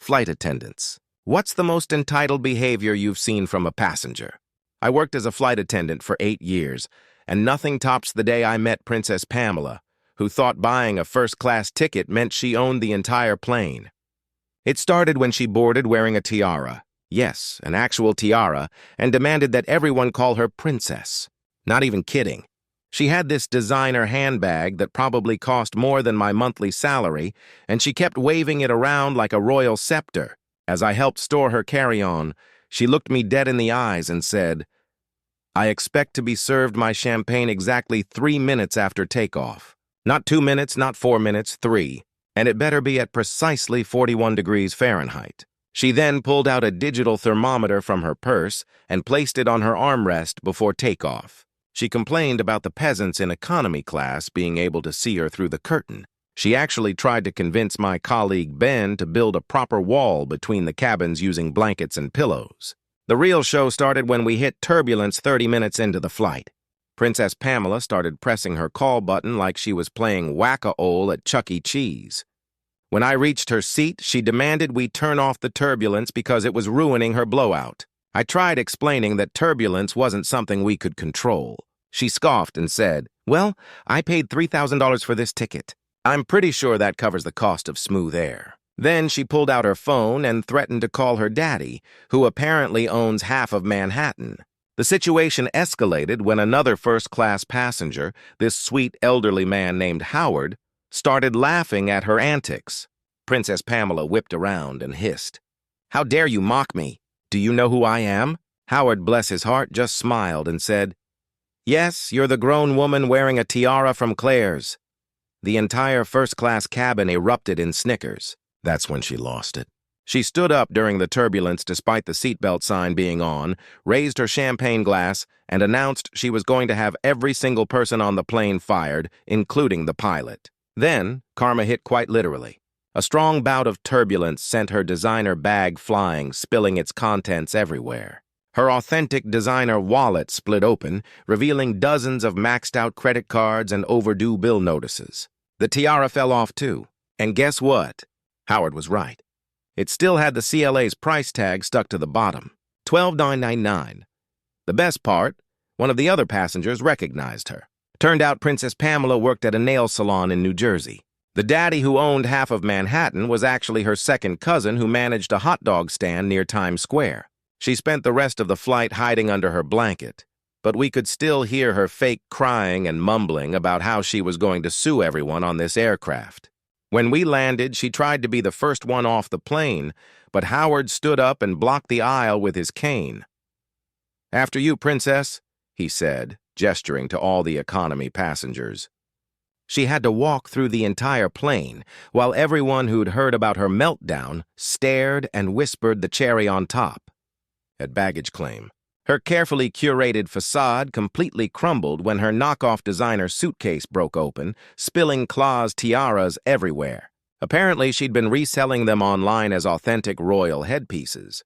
Flight attendants. What's the most entitled behavior you've seen from a passenger? I worked as a flight attendant for 8 years, and nothing tops the day I met Princess Pamela, who thought buying a first-class ticket meant she owned the entire plane. It started when she boarded wearing a tiara. Yes, an actual tiara, and demanded that everyone call her Princess. Not even kidding. She had this designer handbag that probably cost more than my monthly salary, and she kept waving it around like a royal scepter. As I helped store her carry-on, she looked me dead in the eyes and said, "I expect to be served my champagne exactly 3 minutes after takeoff. Not 2 minutes, not 4 minutes, 3. And it better be at precisely 41 degrees Fahrenheit." She then pulled out a digital thermometer from her purse and placed it on her armrest before takeoff. She complained about the peasants in economy class being able to see her through the curtain. She actually tried to convince my colleague Ben to build a proper wall between the cabins using blankets and pillows. The real show started when we hit turbulence 30 minutes into the flight. Princess Pamela started pressing her call button like she was playing whack-a-ole at Chuck E. Cheese. When I reached her seat, she demanded we turn off the turbulence because it was ruining her blowout. I tried explaining that turbulence wasn't something we could control. She scoffed and said, "Well, I paid $3,000 for this ticket. I'm pretty sure that covers the cost of smooth air." Then she pulled out her phone and threatened to call her daddy, who apparently owns half of Manhattan. The situation escalated when another first-class passenger, this sweet elderly man named Howard, started laughing at her antics. Princess Pamela whipped around and hissed, "How dare you mock me? Do you know who I am?" Howard, bless his heart, just smiled and said, "Yes, you're the grown woman wearing a tiara from Claire's." The entire first-class cabin erupted in snickers. That's when she lost it. She stood up during the turbulence despite the seatbelt sign being on, raised her champagne glass, and announced she was going to have every single person on the plane fired, including the pilot. Then, karma hit quite literally. A strong bout of turbulence sent her designer bag flying, spilling its contents everywhere. Her authentic designer wallet split open, revealing dozens of maxed-out credit cards and overdue bill notices. The tiara fell off too. And guess what? Howard was right. It still had the CLA's price tag stuck to the bottom, $12,999. The best part, one of the other passengers recognized her. Turned out Princess Pamela worked at a nail salon in New Jersey. The daddy who owned half of Manhattan was actually her second cousin who managed a hot dog stand near Times Square. She spent the rest of the flight hiding under her blanket, but we could still hear her fake crying and mumbling about how she was going to sue everyone on this aircraft. When we landed, she tried to be the first one off the plane, but Howard stood up and blocked the aisle with his cane. "After you, Princess," he said, gesturing to all the economy passengers. She had to walk through the entire plane, while everyone who'd heard about her meltdown stared and whispered the cherry on top. At baggage claim, her carefully curated facade completely crumbled when her knockoff designer suitcase broke open, spilling Claw's tiaras everywhere. Apparently, she'd been reselling them online as authentic royal headpieces.